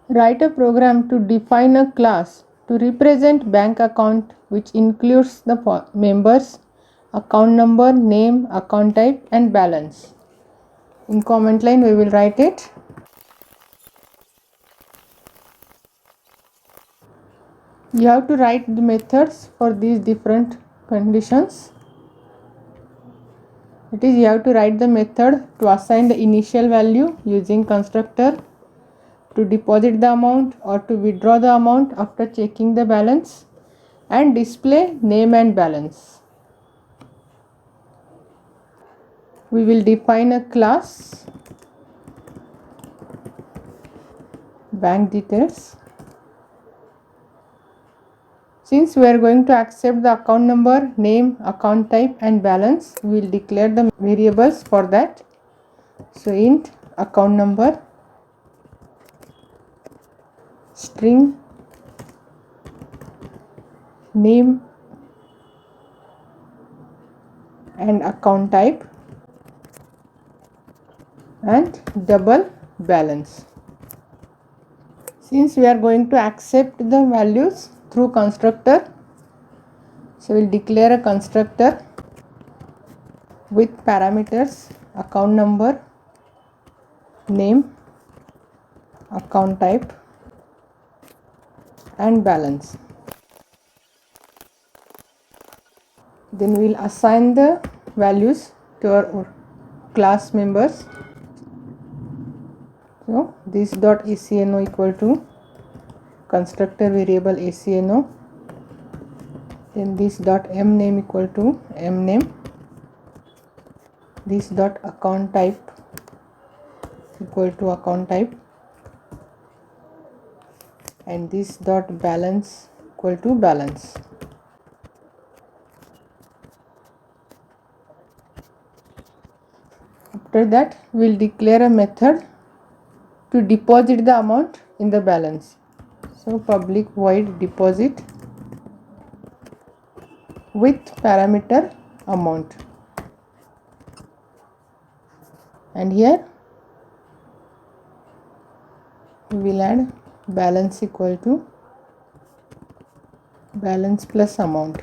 Write a program to define a class to represent bank account which includes the members, account number, name, account type and balance. In comment line we will write it. You have to write the methods for these different conditions. It is, you have to write the method to assign the initial value using constructor, to deposit the amount or to withdraw the amount after checking the balance, and display name and balance. We will define a class bank details. Since we are going to accept the account number, name, account type and balance, we will declare the variables for that. So int account number, string name and account type, and double balance. Since we are going to accept the values through constructor, so we will declare a constructor with parameters account number, name, account type and balance. Then we will assign the values to our class members. So this dot acno equal to constructor variable acno, then this dot m name equal to m name, this dot account type equal to account type, and this dot balance equal to balance. After that we will declare a method to deposit the amount in the balance. So public void deposit with parameter amount, and here we will add balance equal to balance plus amount.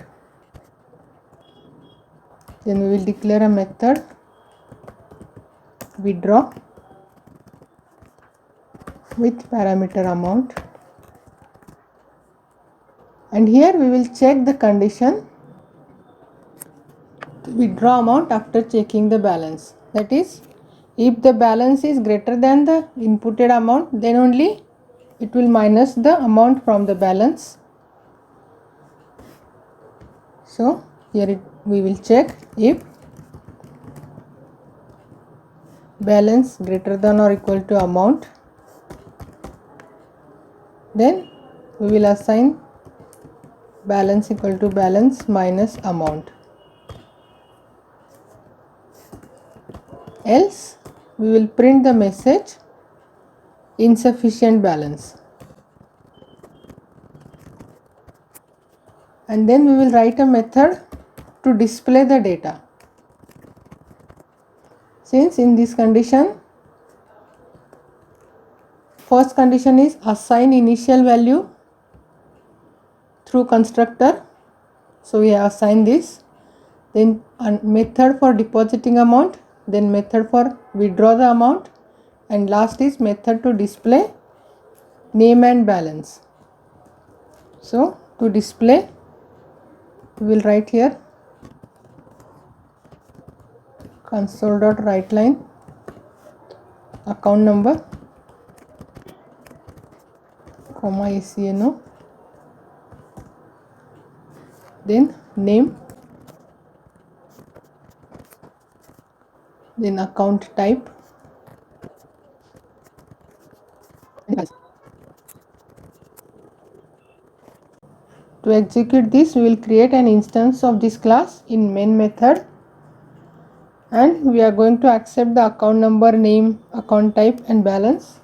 Then we will declare a method withdraw with parameter amount, and here we will check the condition to withdraw amount after checking the balance. That is, if the balance is greater than the inputted amount, then only it will minus the amount from the balance. So here we will check if balance greater than or equal to amount, then we will assign balance equal to balance minus amount, else we will print the message insufficient balance, and then we will write a method to display the data. Since in this condition, first condition is assign initial value through constructor, so we have assigned this, then a method for depositing amount, then method for withdraw the amount, and last is method to display name and balance. So to display we will write here console.writeLine account number, comma acno, then name, then account type, to execute this we will create an instance of this class in main method, and we are going to accept the account number, name, account type and balance.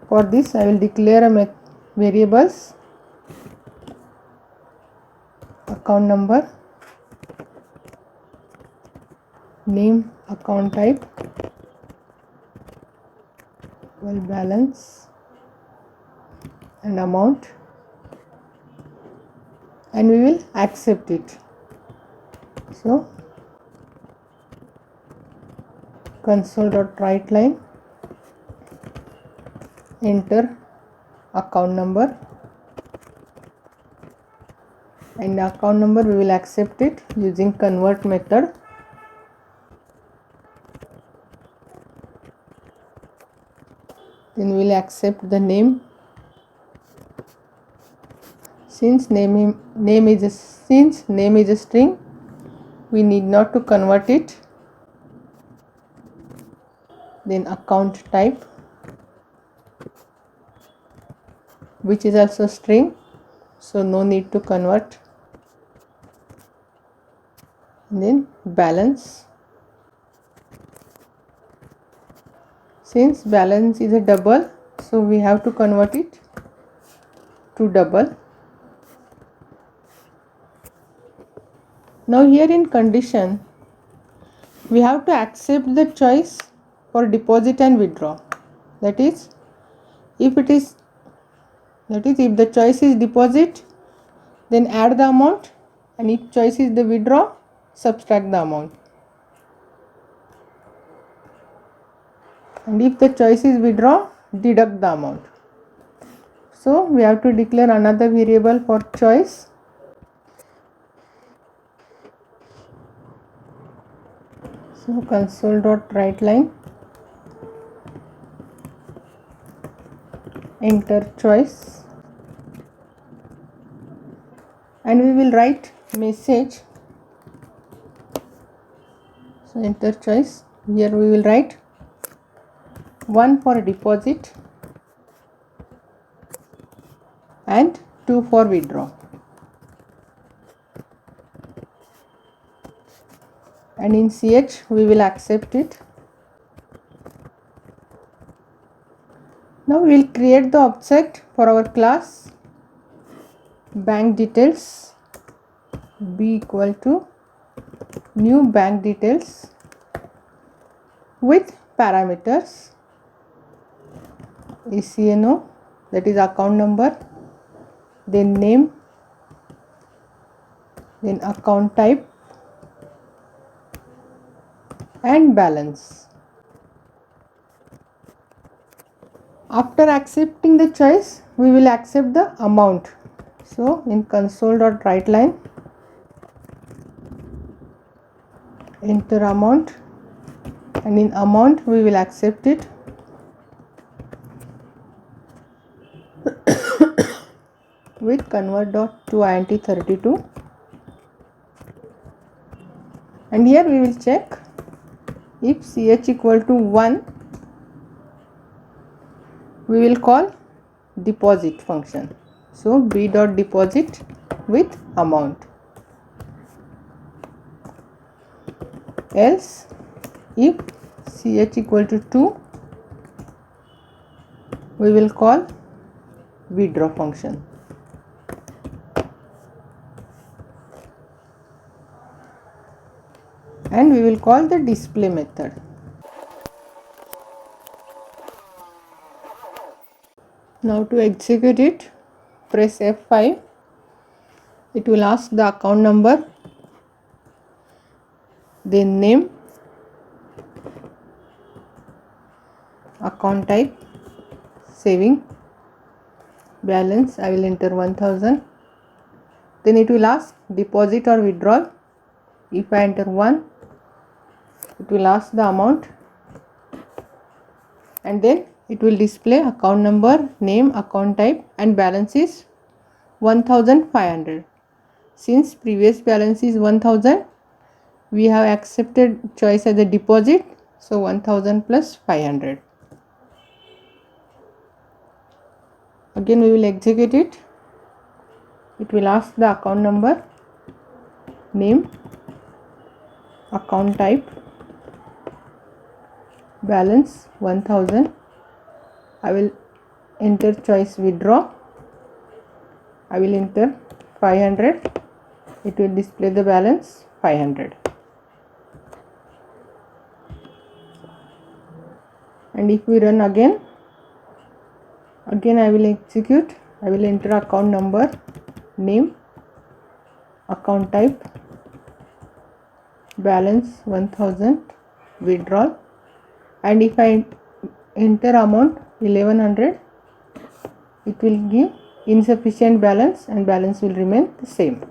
For this I will declare a variables account number, name, account type, well balance, and amount, and we will accept it. So console.writeLine, enter account number, and the account number we will accept it using convert method. Then we will accept the name. Since name is a string, we need not to convert it. Then account type, which is also string, so no need to convert. And then balance, since balance is a double, so we have to convert it to double. Now here in condition, we have to accept the choice for deposit and withdraw. That is, if the choice is deposit, then add the amount, and if choice is the withdraw, subtract the amount. And if the choice is withdraw, deduct the amount. So we have to declare another variable for choice. So console.writeLine, enter choice, and we will write message. So enter choice, here we will write 1 for deposit and 2 for withdraw, and in ch we will accept it. Now we will create the object for our class bank details, b equal to new bank details with parameters ECNO, that is account number, then name, then account type, and balance. After accepting the choice, we will accept the amount. So in console.writeLine, enter amount, and in amount we will accept it with convert.toINT32, and here we will check if ch equal to 1, we will call deposit function. So b.deposit with amount, else if ch equal to 2, we will call withdraw function. And we will call the display method. Now to execute it, press F5. It will ask the account number, then name, account type, saving, balance, I will enter 1000. Then it will ask deposit or withdrawal. If I enter 1, it will ask the amount, and then it will display account number, name, account type, and balance is 1500. Since previous balance is 1000, we have accepted choice as a deposit, so 1000 plus 500. Again we will execute it. It will ask the account number, name, account type, balance 1000. I will enter choice withdraw. I will enter 500. It will display the balance 500. And if we run again I will execute. I will enter account number, name, account type, balance 1000, withdrawal, and if I enter amount 1100, it will give insufficient balance and balance will remain the same.